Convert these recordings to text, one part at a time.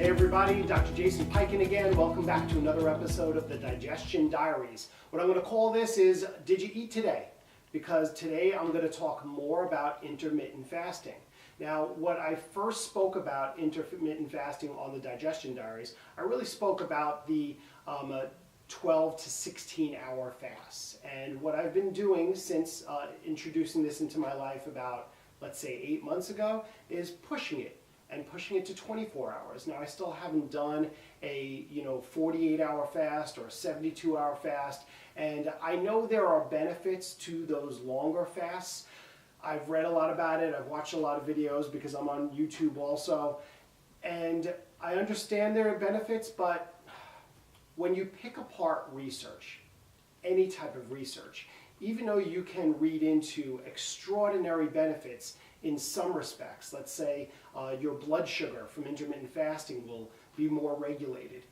Hey everybody, Dr. Jason Piken again. Welcome back to another episode of the Digestion Diaries. What I'm going to call this is, Did You Eat Today? Because today I'm going to talk more about intermittent fasting. Now, what I first spoke about intermittent fasting on the Digestion Diaries, I really spoke about the 12 to 16 hour fasts. And what I've been doing since introducing this into my life about, let's say, 8 months ago, is pushing it to 24 hours. Now, I still haven't done a 48-hour fast or a 72-hour fast, and I know there are benefits to those longer fasts. I've read a lot about it, I've watched a lot of videos because I'm on YouTube also, and I understand there are benefits, but when you pick apart research, any type of research, even though you can read into extraordinary benefits in some respects, let's say your blood sugar from intermittent fasting will be more regulated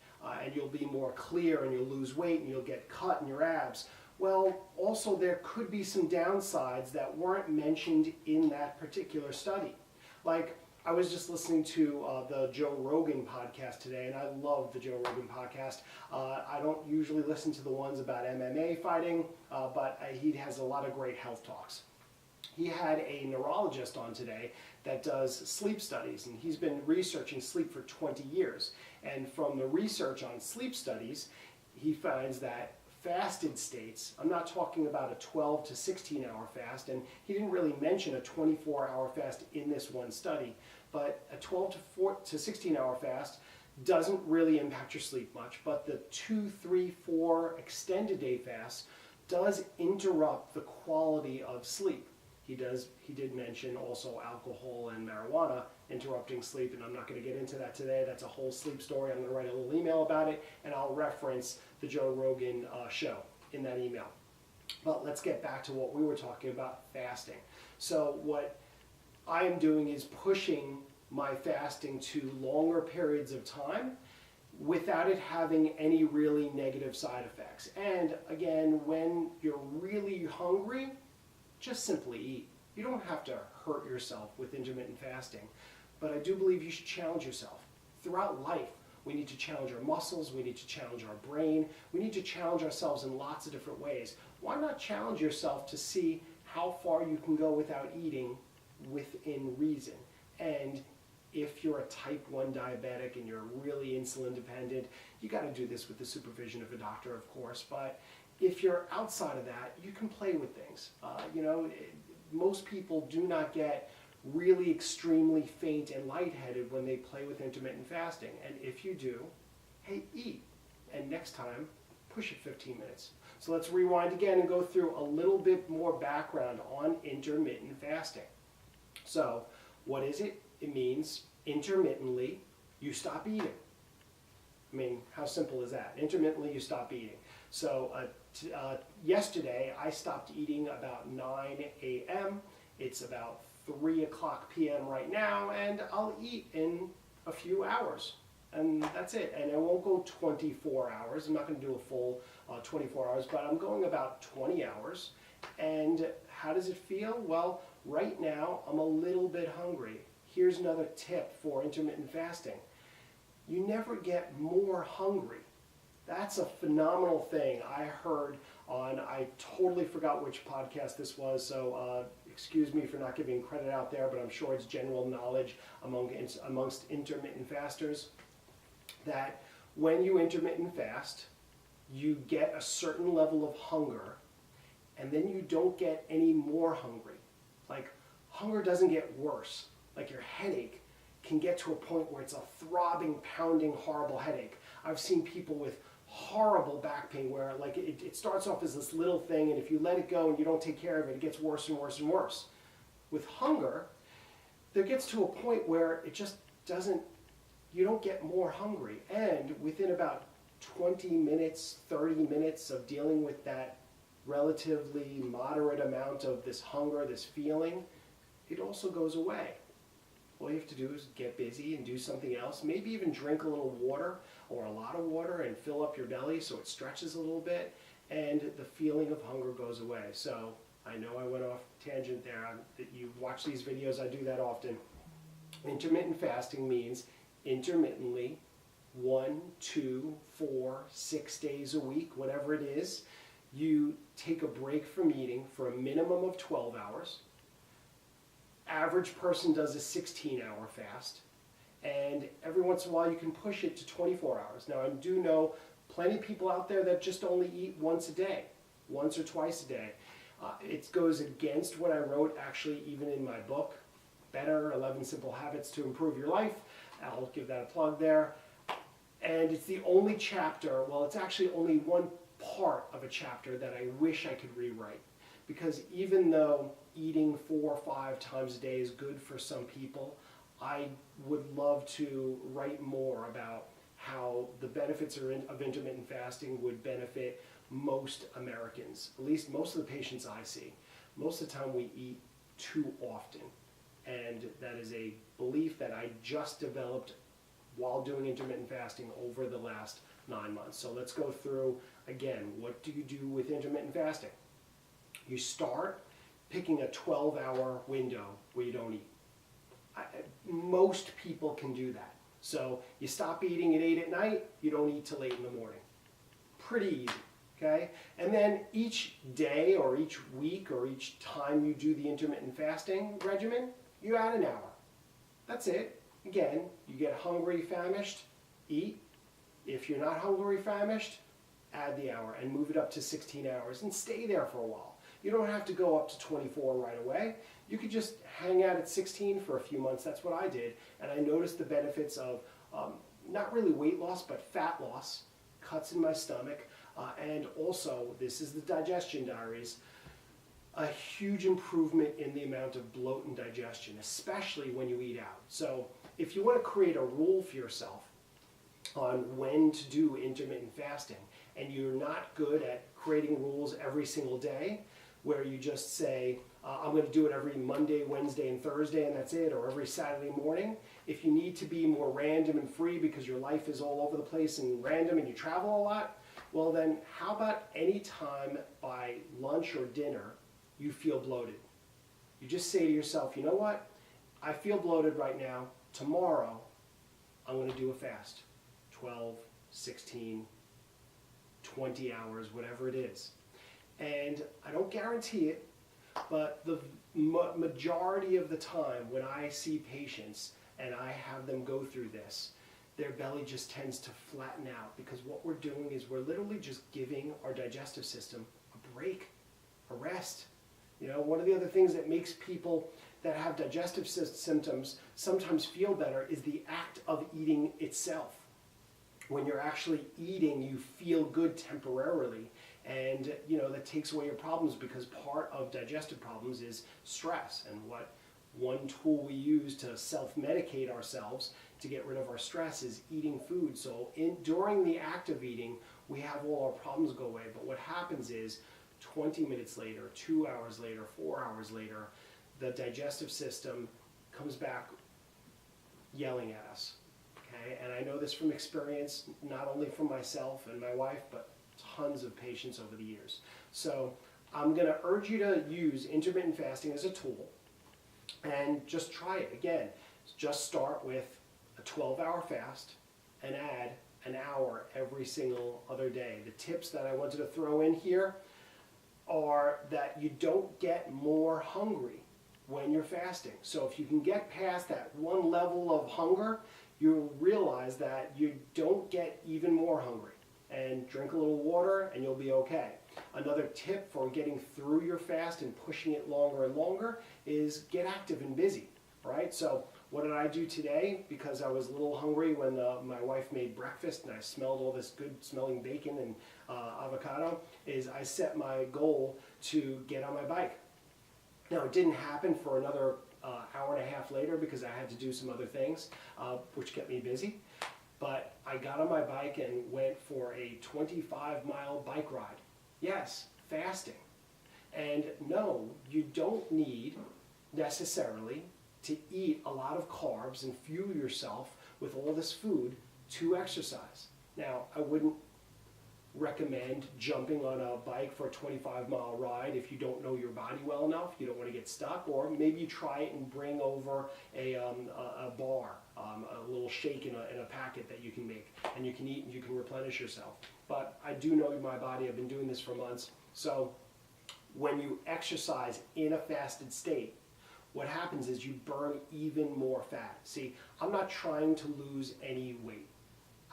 and you'll be more clear and you'll lose weight and you'll get cut in your abs. Well, also there could be some downsides that weren't mentioned in that particular study. Like, I was just listening to the Joe Rogan podcast today, and I love the Joe Rogan podcast. I don't usually listen to the ones about MMA fighting, but he has a lot of great health talks. He had a neurologist on today that does sleep studies, and he's been researching sleep for 20 years. And from the research on sleep studies, he finds that fasted states, I'm not talking about a 12 to 16 hour fast, and he didn't really mention a 24-hour fast in this one study, but a 12 to 16 hour fast doesn't really impact your sleep much, but the 2, 3, 4 extended day fasts does interrupt the quality of sleep. He did mention also alcohol and marijuana interrupting sleep, and I'm not going to get into that today. That's a whole sleep story. I'm going to write a little email about it, and I'll reference the Joe Rogan show in that email. But let's get back to what we were talking about, fasting. So what I am doing is pushing my fasting to longer periods of time without it having any really negative side effects. And again, when you're really hungry, just simply eat. You don't have to hurt yourself with intermittent fasting, but I do believe you should challenge yourself. Throughout life, we need to challenge our muscles, we need to challenge our brain, we need to challenge ourselves in lots of different ways. Why not challenge yourself to see how far you can go without eating within reason? And if you're a type 1 diabetic and you're really insulin dependent, you got to do this with the supervision of a doctor, of course, but if you're outside of that, you can play with things. Most people do not get really extremely faint and lightheaded when they play with intermittent fasting. And if you do, hey, eat. And next time, push it 15 minutes. So let's rewind again and go through a little bit more background on intermittent fasting. So what is it? It means intermittently you stop eating. I mean, how simple is that? Intermittently you stop eating. So yesterday I stopped eating about 9 a.m. It's about 3 o'clock p.m. right now, and I'll eat in a few hours. And that's it. And I won't go 24 hours. I'm not going to do a full 24 hours, but I'm going about 20 hours. And how does it feel? Well, right now I'm a little bit hungry. Here's another tip for intermittent fasting. You never get more hungry. That's a phenomenal thing I heard on, I totally forgot which podcast this was, so excuse me for not giving credit out there, but I'm sure it's general knowledge amongst intermittent fasters, that when you intermittent fast, you get a certain level of hunger, and then you don't get any more hungry. Like, hunger doesn't get worse. Like, your headache can get to a point where it's a throbbing, pounding, horrible headache. I've seen people with horrible back pain where like it starts off as this little thing, and if you let it go and you don't take care of it, it gets worse and worse and worse. With hunger, there gets to a point where it just doesn't, you don't get more hungry. And within about 20 minutes, 30 minutes of dealing with that relatively moderate amount of this hunger, this feeling, it also goes away. All you have to do is get busy and do something else. Maybe even drink a little water or a lot of water and fill up your belly so it stretches a little bit, and the feeling of hunger goes away. So I know I went off tangent there. You watch these videos, I do that often. Intermittent fasting means intermittently 1, 2, 4, 6 days a week, whatever it is. You take a break from eating for a minimum of 12 hours. Average person does a 16-hour fast. And every once in a while you can push it to 24 hours. Now I do know plenty of people out there that just only eat once a day, once or twice a day. It goes against what I wrote actually even in my book, Better, 11 Simple Habits to Improve Your Life. I'll give that a plug there. And it's the only chapter, well, it's actually only one part of a chapter that I wish I could rewrite. Because even though eating 4 or 5 times a day is good for some people, I would love to write more about how the benefits of intermittent fasting would benefit most Americans, at least most of the patients I see. Most of the time we eat too often, and that is a belief that I just developed while doing intermittent fasting over the last 9 months. So let's go through again, what do you do with intermittent fasting? You start picking a 12-hour window where you don't eat. Most people can do that. So you stop eating at 8 at night, you don't eat till 8 in the morning. Pretty easy, okay? And then each day or each week or each time you do the intermittent fasting regimen, you add an hour. That's it. Again, you get hungry, famished, eat. If you're not hungry, famished, add the hour and move it up to 16 hours and stay there for a while. You don't have to go up to 24 right away. You could just hang out at 16 for a few months. That's what I did. And I noticed the benefits of not really weight loss, but fat loss, cuts in my stomach. And also, this is the Digestion Diaries, a huge improvement in the amount of bloat and digestion, especially when you eat out. So if you want to create a rule for yourself on when to do intermittent fasting, and you're not good at creating rules every single day, where you just say, I'm going to do it every Monday, Wednesday, and Thursday, and that's it, or every Saturday morning. If you need to be more random and free because your life is all over the place and random and you travel a lot, well then, how about any time by lunch or dinner you feel bloated? You just say to yourself, you know what? I feel bloated right now. Tomorrow, I'm going to do a fast. 12, 16, 20 hours, whatever it is. And I don't guarantee it, but the majority of the time when I see patients and I have them go through this, their belly just tends to flatten out, because what we're doing is we're literally just giving our digestive system a break, a rest. You know, one of the other things that makes people that have digestive symptoms sometimes feel better is the act of eating itself. When you're actually eating, you feel good temporarily, and you know that takes away your problems, because part of digestive problems is stress. And what one tool we use to self-medicate ourselves to get rid of our stress is eating food. So during the act of eating, we have all our problems go away. But what happens is 20 minutes later, 2 hours later, 4 hours later, the digestive system comes back yelling at us. Okay? And I know this from experience, not only from myself and my wife, but tons of patients over the years. So I'm going to urge you to use intermittent fasting as a tool and just try it. Again, just start with a 12-hour fast and add an hour every single other day. The tips that I wanted to throw in here are that you don't get more hungry when you're fasting. So if you can get past that one level of hunger, you'll realize that you don't get even more hungry. And drink a little water and you'll be okay. Another tip for getting through your fast and pushing it longer and longer is get active and busy, right? So what did I do today? Because I was a little hungry when my wife made breakfast and I smelled all this good smelling bacon and avocado, is I set my goal to get on my bike. Now it didn't happen for another hour and a half later because I had to do some other things, which kept me busy. But I got on my bike and went for a 25-mile bike ride. Yes, fasting. And no, you don't need necessarily to eat a lot of carbs and fuel yourself with all this food to exercise. Now, I wouldn't recommend jumping on a bike for a 25-mile ride if you don't know your body well enough, you don't want to get stuck, or maybe you try it and bring over a bar, a little shake in a packet that you can make, and you can eat and you can replenish yourself. But I do know my body, I've been doing this for months, so when you exercise in a fasted state, what happens is you burn even more fat. See, I'm not trying to lose any weight.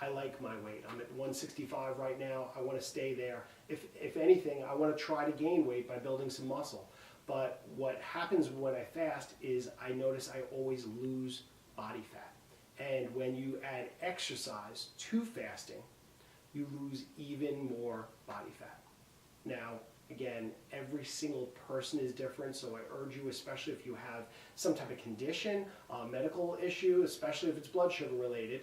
I like my weight. I'm at 165 right now. I want to stay there. If anything, I want to try to gain weight by building some muscle. But what happens when I fast is I notice I always lose body fat. And when you add exercise to fasting, you lose even more body fat. Now, again, every single person is different, so I urge you, especially if you have some type of condition, medical issue, especially if it's blood sugar related,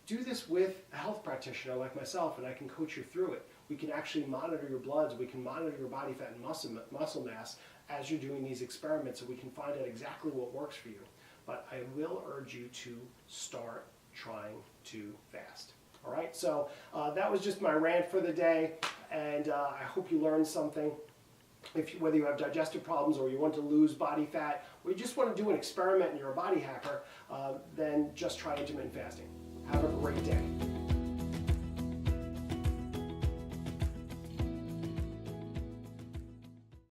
do this with a health practitioner like myself, and I can coach you through it. We can actually monitor your bloods, we can monitor your body fat and muscle mass as you're doing these experiments, so we can find out exactly what works for you. But I will urge you to start trying to fast. All right, so that was just my rant for the day, and I hope you learned something. Whether you have digestive problems or you want to lose body fat, or you just want to do an experiment and you're a body hacker, then just try intermittent fasting. Have a great